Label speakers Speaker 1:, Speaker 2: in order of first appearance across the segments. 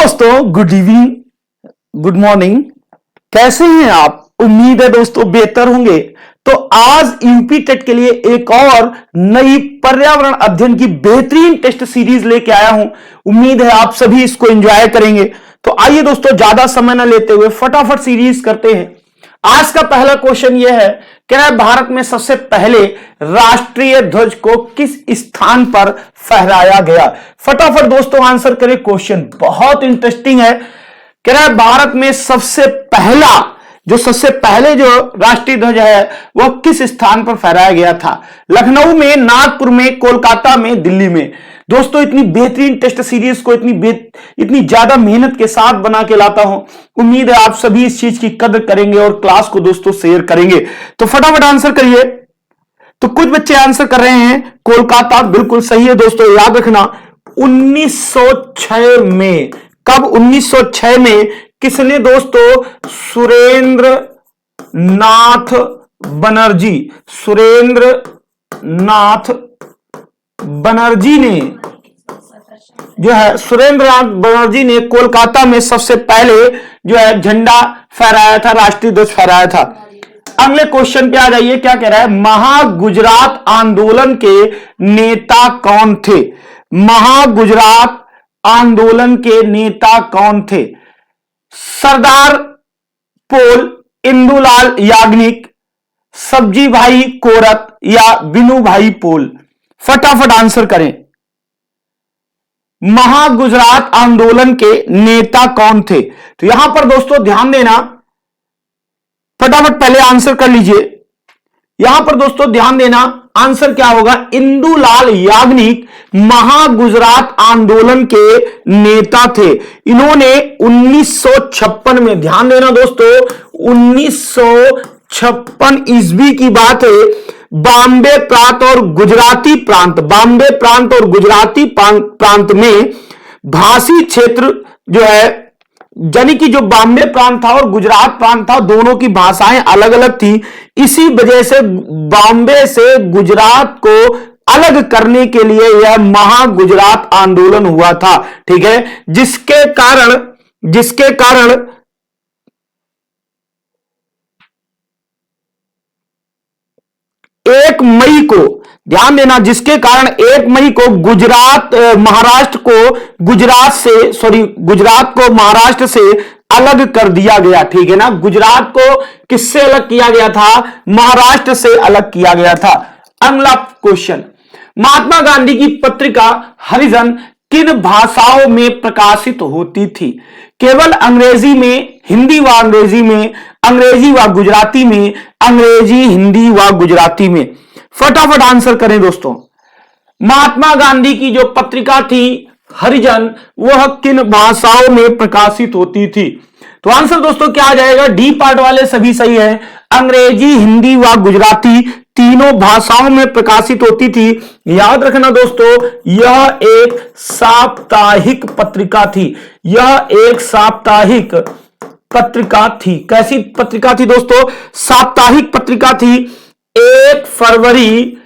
Speaker 1: दोस्तों, good evening, good morning. कैसे हैं आप? उम्मीद है दोस्तों बेहतर होंगे। तो आज यूपी टेट के लिए एक और नई पर्यावरण अध्ययन की बेहतरीन टेस्ट सीरीज लेके आया हूं। उम्मीद है आप सभी इसको एंजॉय करेंगे। तो आइए दोस्तों, ज्यादा समय न लेते हुए फटाफट सीरीज करते हैं। आज का पहला क्वेश्चन यह है कि भारत में सबसे पहले राष्ट्रीय ध्वज को किस स्थान पर फहराया गया? फटाफट दोस्तों आंसर करें। क्वेश्चन बहुत इंटरेस्टिंग है। कह रहा है भारत में सबसे पहले जो राष्ट्रीय ध्वज है वह किस स्थान पर फहराया गया था? लखनऊ में, नागपुर में, कोलकाता में, दिल्ली में। दोस्तों इतनी बेहतरीन टेस्ट सीरीज को इतनी ज्यादा मेहनत के साथ बना के लाता हूं। उम्मीद है आप सभी इस चीज की कदर करेंगे और क्लास को दोस्तों शेयर करेंगे। तो फटाफट आंसर करिए। तो कुछ बच्चे आंसर कर रहे हैं कोलकाता, बिल्कुल सही है दोस्तों। याद रखना 1906 में, कब? 1906 में किसने दोस्तों? सुरेंद्र नाथ बनर्जी ने जो है, सुरेंद्र नाथ बनर्जी ने कोलकाता में सबसे पहले जो है झंडा फहराया था, राष्ट्रीय ध्वज फहराया था। अगले क्वेश्चन पे आ जाइए। क्या कह रहा है? महागुजरात आंदोलन के नेता कौन थे? महागुजरात आंदोलन के नेता कौन थे? सरदार पोल, इंदुलाल याग्निक, सब्जी भाई कोरत या बिनू भाई पोल? फटाफट आंसर करें। महागुजरात आंदोलन के नेता कौन थे? तो यहां पर दोस्तों ध्यान देना, फटाफट पहले आंसर कर लीजिए। यहां पर दोस्तों ध्यान देना, आंसर क्या होगा? इंदुलाल याग्निक महागुजरात आंदोलन के नेता थे। इन्होंने 1956 में, ध्यान देना दोस्तों, 1956 ईस्वी की बात है, बॉम्बे प्रांत और गुजराती प्रांत में भाषी क्षेत्र जो है, यानी कि जो बॉम्बे प्रांत था और गुजरात प्रांत था, दोनों की भाषाएं अलग अलग थी। इसी वजह से बॉम्बे से गुजरात को अलग करने के लिए यह महागुजरात आंदोलन हुआ था। ठीक है, जिसके कारण 1 मई को, ध्यान देना, जिसके कारण 1 मई को गुजरात को महाराष्ट्र से अलग कर दिया गया। ठीक है ना, गुजरात को किससे अलग किया गया था? महाराष्ट्र से अलग किया गया था। अगला क्वेश्चन, महात्मा गांधी की पत्रिका हरिजन किन भाषाओं में प्रकाशित होती थी? केवल अंग्रेजी में, हिंदी व अंग्रेजी में, अंग्रेजी व गुजराती में, अंग्रेजी, हिंदी व गुजराती में? फटाफट आंसर करें दोस्तों। महात्मा गांधी की जो पत्रिका थी हरिजन, वह किन भाषाओं में प्रकाशित होती थी? तो आंसर दोस्तों क्या आ जाएगा? डी पार्ट वाले सभी सही है। अंग्रेजी, हिंदी व गुजराती तीनों भाषाओं में प्रकाशित होती थी। याद रखना दोस्तों, यह एक साप्ताहिक पत्रिका थी। यह एक साप्ताहिक पत्रिका थी। कैसी पत्रिका थी दोस्तों? साप्ताहिक पत्रिका थी। 1 फरवरी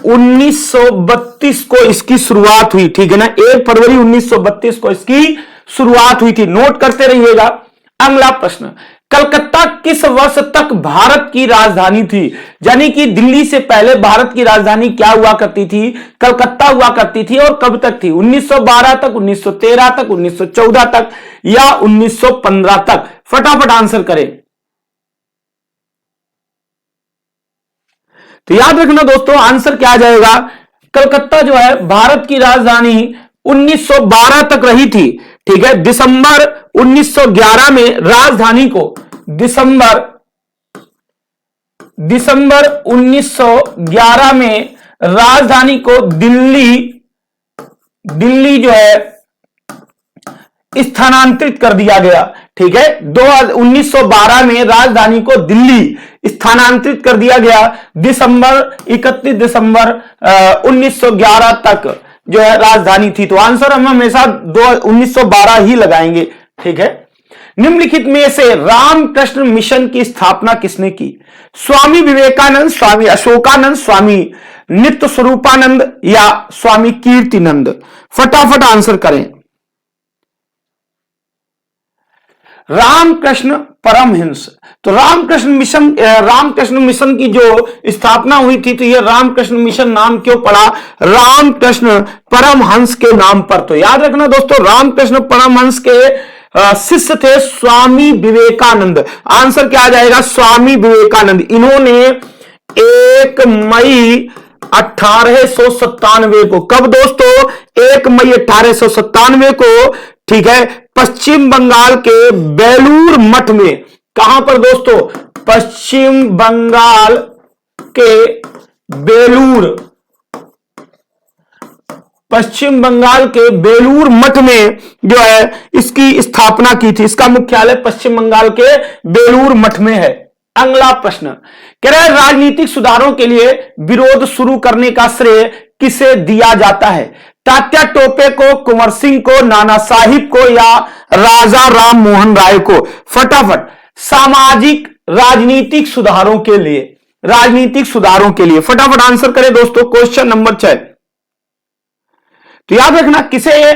Speaker 1: 1932 को इसकी शुरुआत हुई। ठीक है ना, 1 फरवरी 1932 को इसकी शुरुआत हुई थी। नोट करते रहिएगा। अगला प्रश्न, कलकत्ता किस वर्ष तक भारत की राजधानी थी? यानी कि दिल्ली से पहले भारत की राजधानी क्या हुआ करती थी? कलकत्ता हुआ करती थी। और कब तक थी? 1912 तक, 1913 तक, 1914 तक या 1915 तक? फटाफट आंसर करें। तो याद रखना दोस्तों, आंसर क्या आ जाएगा? कलकत्ता जो है भारत की राजधानी 1912 तक रही थी। ठीक है, दिसंबर 1911 में राजधानी को, दिसंबर 1911 में राजधानी को दिल्ली जो है स्थानांतरित कर दिया गया। ठीक है, 1912 में राजधानी को दिल्ली स्थानांतरित कर दिया गया। 31 दिसंबर 1911 तक जो है राजधानी थी। तो आंसर हम हमेशा 1912 ही लगाएंगे। ठीक है, निम्नलिखित में से रामकृष्ण मिशन की स्थापना किसने की? स्वामी विवेकानंद, स्वामी अशोकानंद, स्वामी नित्य स्वरूपानंद या स्वामी कीर्तिनंद? फटाफट आंसर करें। रामकृष्ण परमहंस। तो रामकृष्ण मिशन की जो स्थापना हुई थी, तो यह रामकृष्ण मिशन नाम क्यों पड़ा? रामकृष्ण परमहंस के नाम पर। तो याद रखना दोस्तों, रामकृष्ण परमहंस के शिष्य थे स्वामी विवेकानंद। आंसर क्या आ जाएगा? स्वामी विवेकानंद। इन्होंने 1 मई 1897 को, कब दोस्तों? 1 मई 1897 को, ठीक है, पश्चिम बंगाल के बेलूर मठ में। कहां पर दोस्तों? पश्चिम बंगाल के बेलूर मठ में जो है इसकी स्थापना की थी। इसका मुख्यालय पश्चिम बंगाल के बेलूर मठ में है। अगला प्रश्न कह रहा है, राजनीतिक सुधारों के लिए विरोध शुरू करने का श्रेय किसे दिया जाता है? तात्या टोपे को, कुंवर सिंह को, नाना साहिब को या राजा राम मोहन राय को? फटाफट, सामाजिक राजनीतिक सुधारों के लिए फटाफट आंसर करें दोस्तों। Question number 6। तो याद रखना, किसे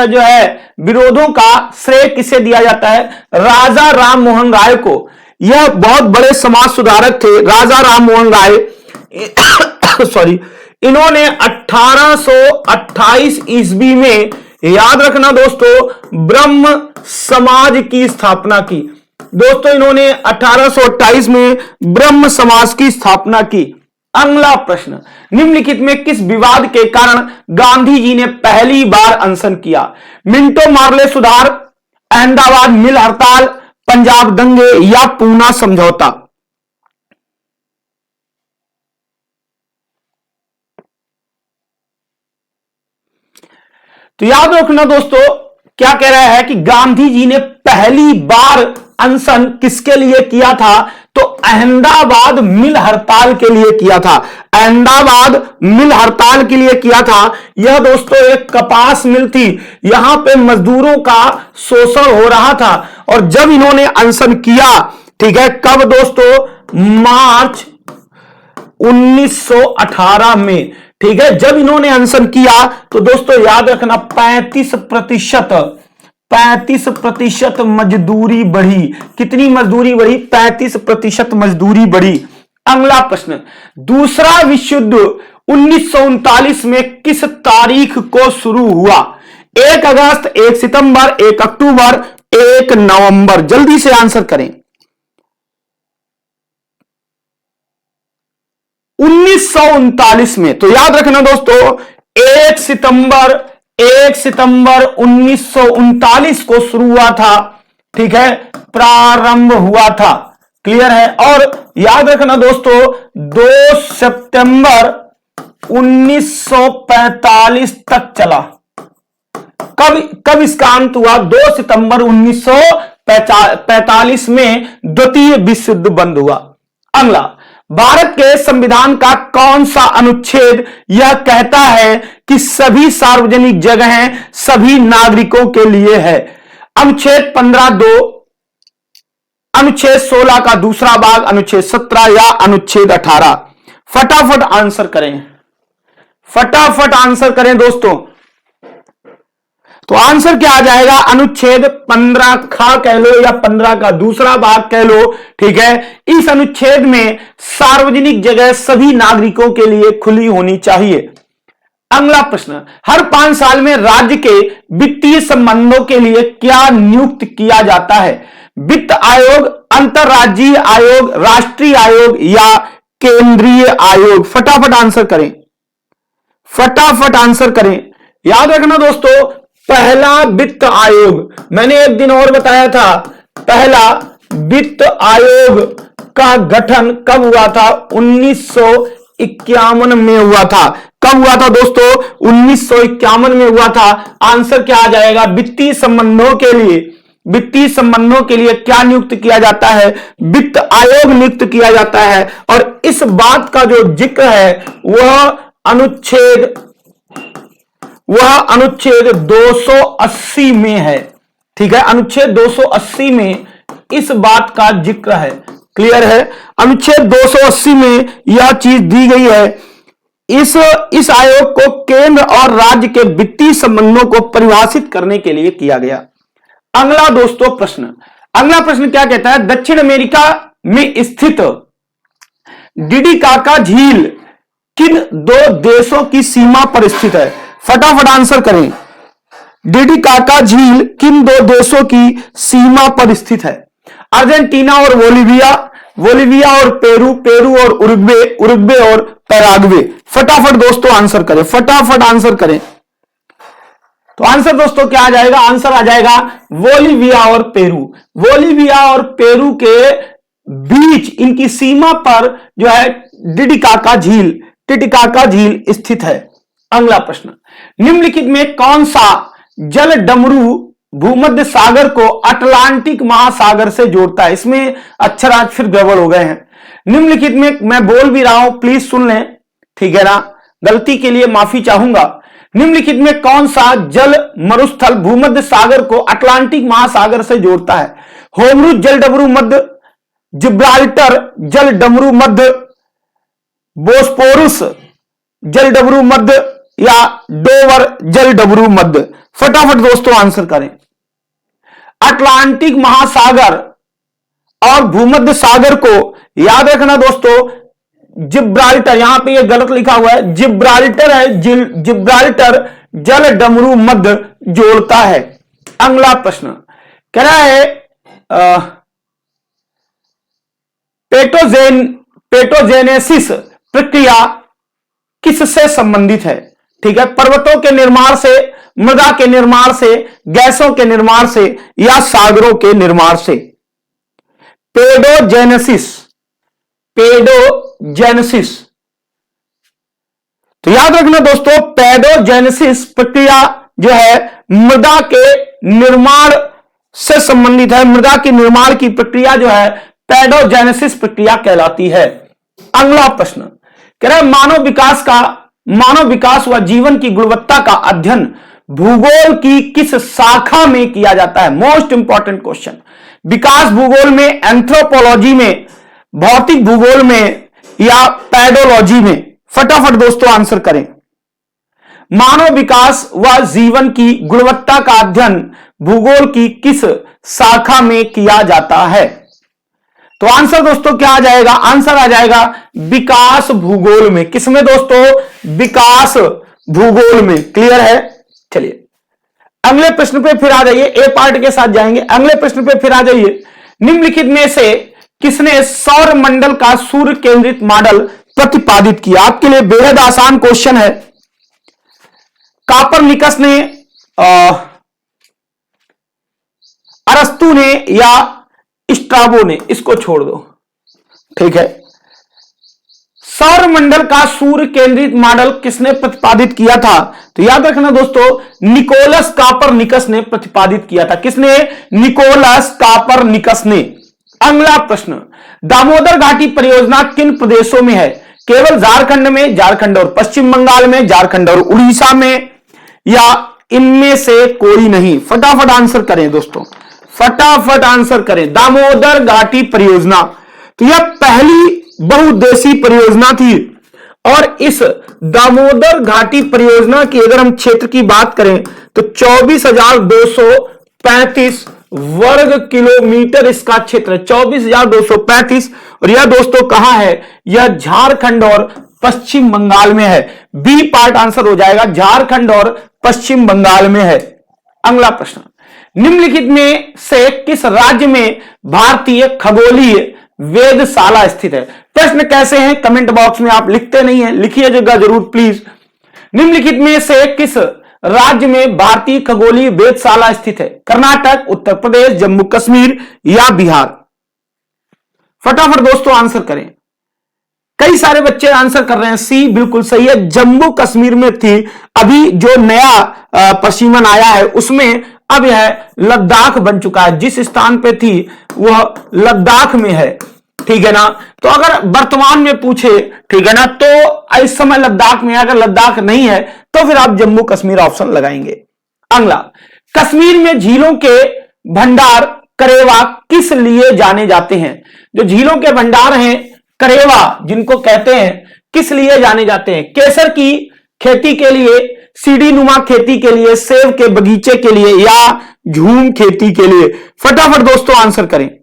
Speaker 1: जो है विरोधों का श्रेय किसे दिया जाता है? राजा राम मोहन राय को। यह बहुत बड़े समाज सुधारक थे राजा राम मोहन राय। सॉरी, इन्होंने 1828 ईस्वी में, याद रखना दोस्तों, ब्रह्म समाज की स्थापना की। दोस्तों इन्होंने 1828 में ब्रह्म समाज की स्थापना की। अगला प्रश्न, निम्नलिखित में किस विवाद के कारण गांधी जी ने पहली बार अनशन किया? मिंटो मार्ले सुधार, अहमदाबाद मिल हड़ताल, पंजाब दंगे या पूना समझौता? तो याद रखना दोस्तों, क्या कह रहा है कि गांधी जी ने पहली बार अनशन किसके लिए किया था? तो अहमदाबाद मिल हड़ताल के लिए किया था। अहमदाबाद मिल हड़ताल के लिए किया था। यह दोस्तों एक कपास मिल थी, यहां पे मजदूरों का शोषण हो रहा था। और जब इन्होंने अनशन किया, ठीक है, कब दोस्तों? मार्च 1918 में, ठीक है, जब इन्होंने अनशन किया तो दोस्तों याद रखना 35% मजदूरी बढ़ी। कितनी मजदूरी बढ़ी? 35% मजदूरी बढ़ी। अगला प्रश्न, दूसरा विश्व युद्ध 1939 में किस तारीख को शुरू हुआ? 1 अगस्त, 1 सितंबर, 1 अक्टूबर, 1 नवंबर? जल्दी से आंसर करें। 1939 में। तो याद रखना दोस्तों, 1 सितंबर 1939 को शुरू हुआ था, ठीक है, प्रारंभ हुआ था। क्लियर है? और याद रखना दोस्तों, 2 सितंबर 1945 तक चला। कब इसका अंत हुआ? 2 सितंबर 1945 में द्वितीय विश्व युद्ध बंद हुआ। अगला, भारत के संविधान का कौन सा अनुच्छेद यह कहता है कि सभी सार्वजनिक जगहें सभी नागरिकों के लिए है? अनुच्छेद 15(2), अनुच्छेद 16 का दूसरा भाग, अनुच्छेद 17 या अनुच्छेद 18? फटाफट आंसर करें दोस्तों। तो आंसर क्या आ जाएगा? अनुच्छेद 15 खा कह लो या 15 का दूसरा भाग कह लो, ठीक है। इस अनुच्छेद में सार्वजनिक जगह सभी नागरिकों के लिए खुली होनी चाहिए। अगला प्रश्न, हर 5 साल में राज्य के वित्तीय संबंधों के लिए क्या नियुक्त किया जाता है? वित्त आयोग, अंतरराज्यीय आयोग, राष्ट्रीय आयोग या केंद्रीय आयोग? फटाफट आंसर करें। याद रखना दोस्तों, पहला वित्त आयोग, मैंने एक दिन और बताया था, पहला वित्त आयोग का गठन कब हुआ था? 1951 में हुआ था। कब हुआ था दोस्तों? 1951 में हुआ था। आंसर क्या आ जाएगा? वित्तीय संबंधों के लिए क्या नियुक्त किया जाता है? वित्त आयोग नियुक्त किया जाता है। और इस बात का जो जिक्र है वह अनुच्छेद 280 में है, ठीक है। अनुच्छेद 280 में इस बात का जिक्र है। क्लियर है? अनुच्छेद 280 में यह चीज दी गई है। इस आयोग को केंद्र और राज्य के वित्तीय संबंधों को परिभाषित करने के लिए किया गया। अगला दोस्तों प्रश्न, अगला प्रश्न क्या कहता है, दक्षिण अमेरिका में स्थित टिटिकाका झील किन दो देशों की सीमा पर स्थित है? फटाफट आंसर करें। टिटिकाका झील किन दो देशों की सीमा पर स्थित है? अर्जेंटीना और बोलिविया, बोलिविया और पेरू, पेरू और उरुग्वे, उरुग्वे और पैराग्वे। फटाफट दोस्तों आंसर करें, फटाफट आंसर करें। तो आंसर दोस्तों क्या आ जाएगा? आंसर आ जाएगा बोलिविया और पेरू। बोलिविया और पेरू के बीच इनकी सीमा पर जो है टिटिकाका झील स्थित है। अगला प्रश्न, निम्नलिखित में कौन सा जल डमरू भूमध्य सागर को अटलांटिक महासागर से जोड़ता है? इसमें अक्षर आज फिर गड़बड़ हो गए हैं। निम्नलिखित में, मैं बोल भी रहा हूं, प्लीज सुन लें, ठीक है ना, गलती के लिए माफी चाहूंगा। निम्नलिखित में कौन सा जल मरुस्थल भूमध्य सागर को अटलांटिक महासागर से जोड़ता है? होमरूज जल डमरू मध्य, जिब्राल्टर जल डमरू मध्य, बोस्पोरस जल डमरू मध्य या डोवर जल डमरू मध्य? फटाफट दोस्तों आंसर करें। अटलांटिक महासागर और भूमध्य सागर को याद रखना दोस्तों, जिब्राल्टर, यहां पे ये गलत लिखा हुआ है, जिब्राल्टर है, जिब्राल्टर जल डमरू मध्य जोड़ता है। अगला प्रश्न कह रहा है पेटोजेनेसिस प्रक्रिया किससे संबंधित है? ठीक है, पर्वतों के निर्माण से, मृदा के निर्माण से, गैसों के निर्माण से या सागरों के निर्माण से? Paedogenesis, paedogenesis. तो याद रखना दोस्तों, पेडोजेनेसिस प्रक्रिया जो है मृदा के निर्माण से संबंधित है। मृदा के निर्माण की प्रक्रिया जो है पेडोजेनेसिस प्रक्रिया कहलाती है। अगला प्रश्न कह रहा है मानव विकास व जीवन की गुणवत्ता का अध्ययन भूगोल की किस शाखा में किया जाता है? Most important question. विकास भूगोल में, एंथ्रोपोलॉजी में, भौतिक भूगोल में या पैडोलॉजी में? फटाफट दोस्तों आंसर करें। मानव विकास व जीवन की गुणवत्ता का अध्ययन भूगोल की किस शाखा में किया जाता है? तो आंसर दोस्तों क्या आ जाएगा? आंसर आ जाएगा विकास भूगोल में। किसमें दोस्तों? विकास भूगोल में। क्लियर है? चलिए अगले प्रश्न पे फिर आ जाइए, ए पार्ट के साथ जाएंगे। अगले प्रश्न पे फिर आ जाइए। निम्नलिखित में से किसने सौर मंडल का सूर्य केंद्रित मॉडल प्रतिपादित किया? आपके लिए बेहद आसान क्वेश्चन है। कापरनिकस ने, अरस्तु ने या स्ट्राबो ने? इसको छोड़ दो, ठीक है। सौर मंडल का सूर्य केंद्रित मॉडल किसने प्रतिपादित किया था? तो याद रखना दोस्तों, निकोलस कापरनिकस ने प्रतिपादित किया था। किसने? निकोलस कापरनिकस ने। अगला प्रश्न, दामोदर घाटी परियोजना किन प्रदेशों में है? केवल झारखंड में, झारखंड और पश्चिम बंगाल में, झारखंड और उड़ीसा में या इनमें से कोई नहीं? फटाफट आंसर करें दोस्तों, फटाफट आंसर करें। दामोदर घाटी परियोजना, तो यह पहली बहुउद्देशीय परियोजना थी और इस दामोदर घाटी परियोजना की अगर हम क्षेत्र की बात करें तो 24,235 वर्ग किलोमीटर इसका क्षेत्र है। 24,235। और यह दोस्तों कहां है? यह झारखंड और पश्चिम बंगाल में है। बी पार्ट आंसर हो जाएगा, झारखंड और पश्चिम बंगाल में है। अगला प्रश्न, निम्नलिखित में से किस राज्य में भारतीय खगोलीय वेधशाला स्थित है? प्रश्न कैसे हैं कमेंट बॉक्स में आप लिखते नहीं है, लिखिएगा जरूर प्लीज। निम्नलिखित में से किस राज्य में भारतीय खगोलीय वेधशाला स्थित है? कर्नाटक, उत्तर प्रदेश, जम्मू कश्मीर या बिहार? फटाफट दोस्तों आंसर करें। कई सारे बच्चे आंसर कर रहे हैं, सी बिल्कुल सही है, जम्मू कश्मीर में थी। अभी जो नया प्रशीमन आया है उसमें अब यह लद्दाख बन चुका है। जिस स्थान पे थी वह लद्दाख में है, ठीक है ना। तो अगर वर्तमान में पूछे, ठीक है ना, तो इस समय लद्दाख में, अगर लद्दाख नहीं है तो फिर आप जम्मू कश्मीर ऑप्शन लगाएंगे। अगला, कश्मीर में झीलों के भंडार करेवा किस लिए जाने जाते हैं? जो झीलों के भंडार हैं करेवा जिनको कहते हैं, किस लिए जाने जाते हैं? केसर की खेती के लिए, सीढ़ी नुमा खेती के लिए, सेब के बगीचे के लिए या झूम खेती के लिए? फटाफट दोस्तों आंसर करें।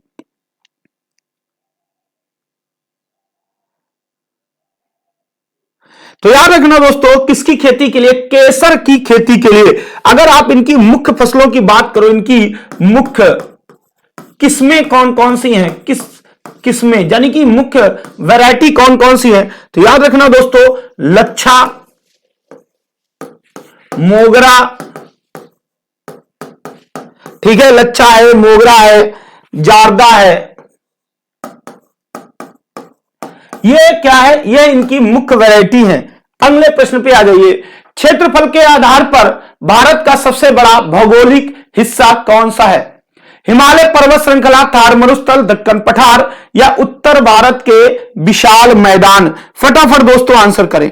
Speaker 1: तो याद रखना दोस्तों, किसकी खेती के लिए? केसर की खेती के लिए। अगर आप इनकी मुख्य फसलों की बात करो, इनकी मुख्य किस्में कौन कौन सी हैं, किस्में यानी कि मुख्य वैरायटी कौन कौन सी है, तो याद रखना दोस्तों, लच्छा, मोगरा, ठीक है, लच्छा है, मोगरा है, जारदा है, ये क्या है? ये इनकी मुख्य वैरायटी है। अगले प्रश्न पे आ जाइए। क्षेत्रफल के आधार पर भारत का सबसे बड़ा भौगोलिक हिस्सा कौन सा है? हिमालय पर्वत श्रृंखला, थार मरुस्थल, दक्कन पठार या उत्तर भारत के विशाल मैदान? फटाफट दोस्तों आंसर करें।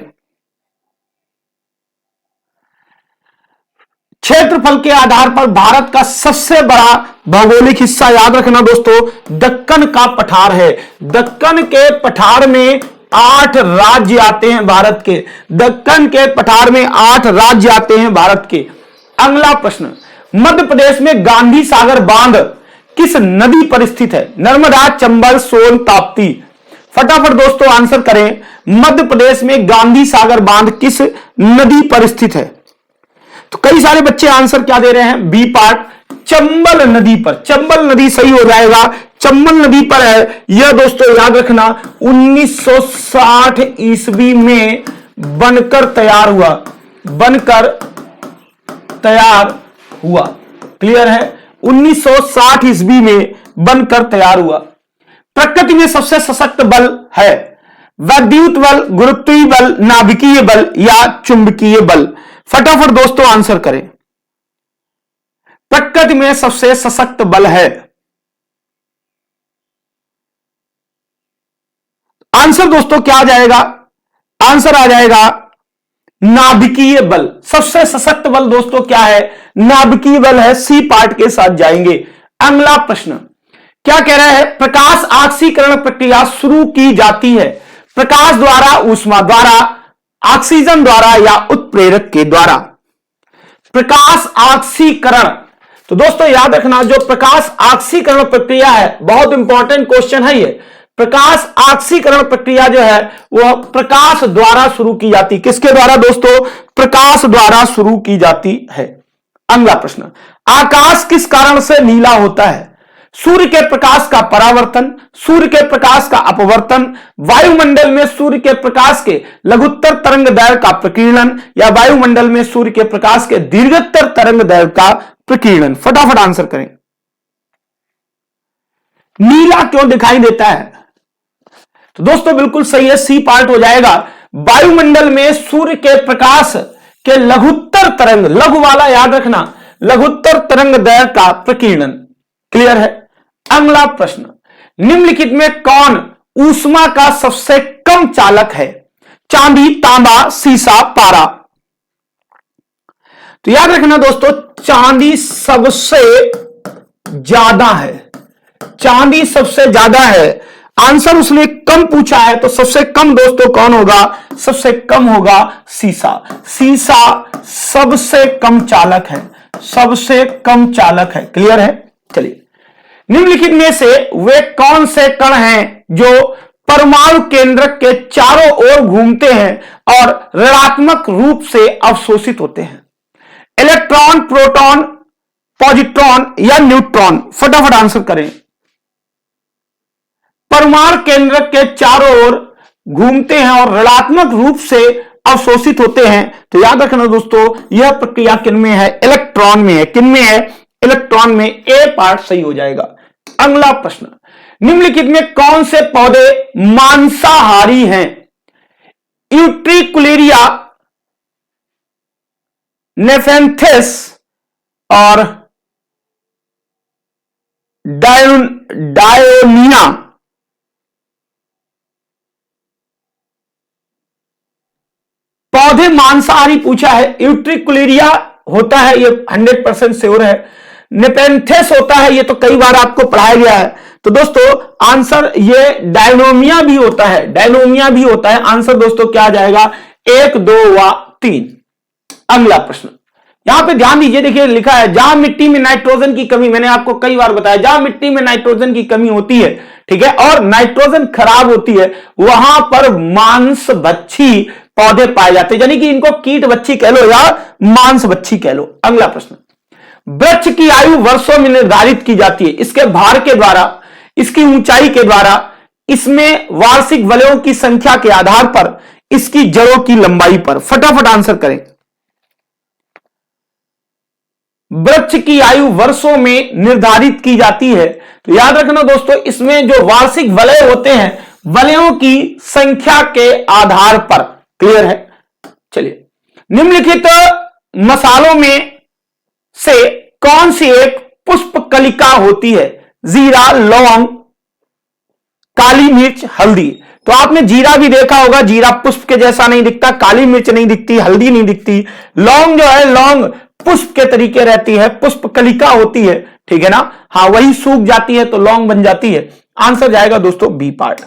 Speaker 1: क्षेत्रफल के आधार पर भारत का सबसे बड़ा भौगोलिक हिस्सा, याद रखना दोस्तों, दक्कन का पठार है। दक्कन के पठार में 8 राज्य आते हैं भारत के। दक्कन के पठार में 8 राज्य आते हैं भारत के। अगला प्रश्न, मध्य प्रदेश में गांधी सागर बांध किस नदी पर स्थित है? नर्मदा, चंबल, सोन, ताप्ती? फटाफट दोस्तों आंसर करें। मध्य प्रदेश में गांधी सागर बांध किस नदी पर स्थित है? तो कई सारे बच्चे आंसर क्या दे रहे हैं? बी पार्ट, चंबल नदी पर। चंबल नदी सही हो जाएगा, चंबल नदी पर है यह दोस्तों, याद रखना। 1960 ईस्वी में बनकर तैयार हुआ, बनकर तैयार हुआ। क्लियर है? 1960 ईस्वी में बनकर तैयार हुआ। प्रकृति में सबसे सशक्त बल है? वैद्युत बल, गुरुत्वीय बल, नाभिकीय बल या चुंबकीय बल? फटाफट दोस्तों आंसर करें। प्रकृति में सबसे सशक्त बल है, आंसर दोस्तों क्या आ जाएगा? आंसर आ जाएगा नाभिकीय बल। सबसे सशक्त बल दोस्तों क्या है? नाभिकीय बल है। सी पार्ट के साथ जाएंगे। अगला प्रश्न क्या कह रहा है? प्रकाश ऑक्सीकरण प्रक्रिया शुरू की जाती है प्रकाश द्वारा, ऊष्मा द्वारा, ऑक्सीजन द्वारा या उत्प्रेरक के द्वारा? प्रकाश ऑक्सीकरण, तो दोस्तों याद रखना, जो प्रकाश ऑक्सीकरण प्रक्रिया है, बहुत इंपॉर्टेंट क्वेश्चन है ये। प्रकाश ऑक्सीकरण प्रक्रिया जो है वह प्रकाश द्वारा शुरू की जाती। किसके द्वारा दोस्तों? प्रकाश द्वारा शुरू की जाती है। अगला प्रश्न, आकाश किस कारण से नीला होता है? सूर्य के प्रकाश का परावर्तन, सूर्य के प्रकाश का अपवर्तन, वायुमंडल में सूर्य के प्रकाश के लघुत्तर तरंग दैर्घ्य का प्रकीर्णन या वायुमंडल में सूर्य के प्रकाश के दीर्घतर तरंग दैर्घ्य का प्रकीर्णन? फटाफट आंसर करें। नीला क्यों दिखाई देता है? तो दोस्तों बिल्कुल सही है, सी पार्ट हो जाएगा। वायुमंडल में सूर्य के प्रकाश के लघुत्तर तरंग, लघु वाला याद रखना, लघुत्तर तरंग दैर्घ्य का प्रकीर्णन। क्लियर है? अगला प्रश्न, निम्नलिखित में कौन ऊष्मा का सबसे कम चालक है? चांदी, तांबा, सीसा, पारा? तो याद रखना दोस्तों, चांदी सबसे ज्यादा है। चांदी सबसे ज्यादा है। आंसर उसने कम पूछा है, तो सबसे कम दोस्तों कौन होगा? सबसे कम होगा सीसा। सीसा सबसे कम चालक है, सबसे कम चालक है। क्लियर है? चलिए, निम्नलिखित में से वे कौन से कण हैं जो परमाणु केंद्रक के चारों ओर घूमते हैं और ऋणात्मक रूप से अवशोषित होते हैं? इलेक्ट्रॉन, प्रोटॉन, पॉजिट्रॉन या न्यूट्रॉन? फटाफट आंसर करें। परमाणु केंद्रक के चारों ओर घूमते हैं और ऋणात्मक रूप से अवशोषित होते हैं, तो याद रखना दोस्तों, यह प्रक्रिया किनमें है? इलेक्ट्रॉन में है। किनमें है? इलेक्ट्रॉन में। ए पार्ट सही हो जाएगा। अगला प्रश्न, निम्नलिखित में कौन से पौधे मांसाहारी हैं? यूट्रिकुलेरिया, नेफेंथिस और डायोनिया? पौधे मांसाहारी पूछा है। यूट्रिकुलेरिया होता है, ये 100% श्योर है। नेपेंथेस होता है, ये तो कई बार आपको पढ़ाया गया है। तो दोस्तों आंसर ये डायनोमिया भी होता है, डायनोमिया भी होता है। आंसर दोस्तों क्या आ जाएगा? 1, 2 व 3। अगला प्रश्न, यहां पे ध्यान दीजिए, देखिए लिखा है जहां मिट्टी में नाइट्रोजन की कमी, मैंने आपको कई बार बताया जहां मिट्टी में नाइट्रोजन की कमी होती है, ठीक है, और नाइट्रोजन खराब होती है, वहां पर मांसभक्षी पौधे पाए जाते हैं, यानी कि इनको कीट बच्ची कह लो या मांसभक्षी कह लो। अगला प्रश्न, वृक्ष की आयु वर्षों में निर्धारित की जाती है, इसके भार के द्वारा, इसकी ऊंचाई के द्वारा, इसमें वार्षिक वलयों की संख्या के आधार पर, इसकी जड़ों की लंबाई पर। फटाफट आंसर करें। वृक्ष की आयु वर्षों में निर्धारित की जाती है, तो याद रखना दोस्तों, इसमें जो वार्षिक वलय होते हैं, वलयों की संख्या के आधार पर। क्लियर है? चलिए, निम्नलिखित मसालों में से कौन सी एक पुष्प कलिका होती है? जीरा, लौंग, काली मिर्च, हल्दी। तो आपने जीरा भी देखा होगा, जीरा पुष्प के जैसा नहीं दिखता, काली मिर्च नहीं दिखती, हल्दी नहीं दिखती। लौंग जो है, लौंग पुष्प के तरीके रहती है, पुष्प कलिका होती है, ठीक है ना। हाँ, वही सूख जाती है तो लौंग बन जाती है। आंसर जाएगा दोस्तों बी पार्ट।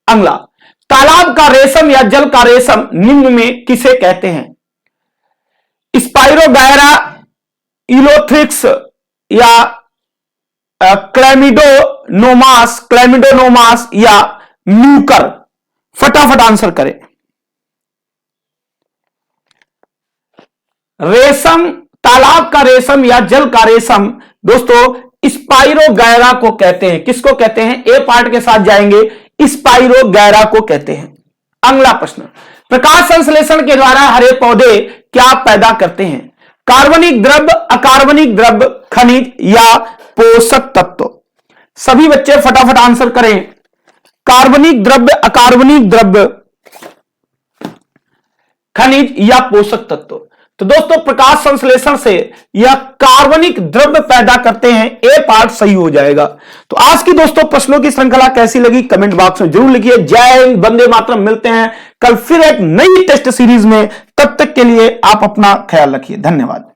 Speaker 1: अगला, तालाब का रेशम या जल का रेशम निम्न में किसे कहते हैं? स्पाइरोगायरा, इलोथ्रिक्स या क्लैमिडोनोमास या म्यूकर। फटाफट आंसर करें। रेशम, तालाब का रेशम या जल का रेशम दोस्तों स्पाइरोगायरा को कहते हैं। किसको कहते हैं? ए पार्ट के साथ जाएंगे, स्पाइरोगायरा को कहते हैं। अगला प्रश्न, प्रकाश संश्लेषण के द्वारा हरे पौधे क्या पैदा करते हैं? कार्बनिक द्रव्य, अकार्बनिक द्रव्य, खनिज या पोषक तत्व। सभी बच्चे फटाफट आंसर करें। कार्बनिक द्रव्य, अकार्बनिक द्रव्य, खनिज या पोषक तत्व। तो दोस्तों प्रकाश संश्लेषण से यह कार्बनिक द्रव्य पैदा करते हैं। ए पार्ट सही हो जाएगा। तो आज की दोस्तों प्रश्नों की श्रृंखला कैसी लगी कमेंट बॉक्स में जरूर लिखिए। जय हिंद, वंदे मातरम। मिलते हैं कल फिर एक नई टेस्ट सीरीज में। तब तक के लिए आप अपना ख्याल रखिए। धन्यवाद।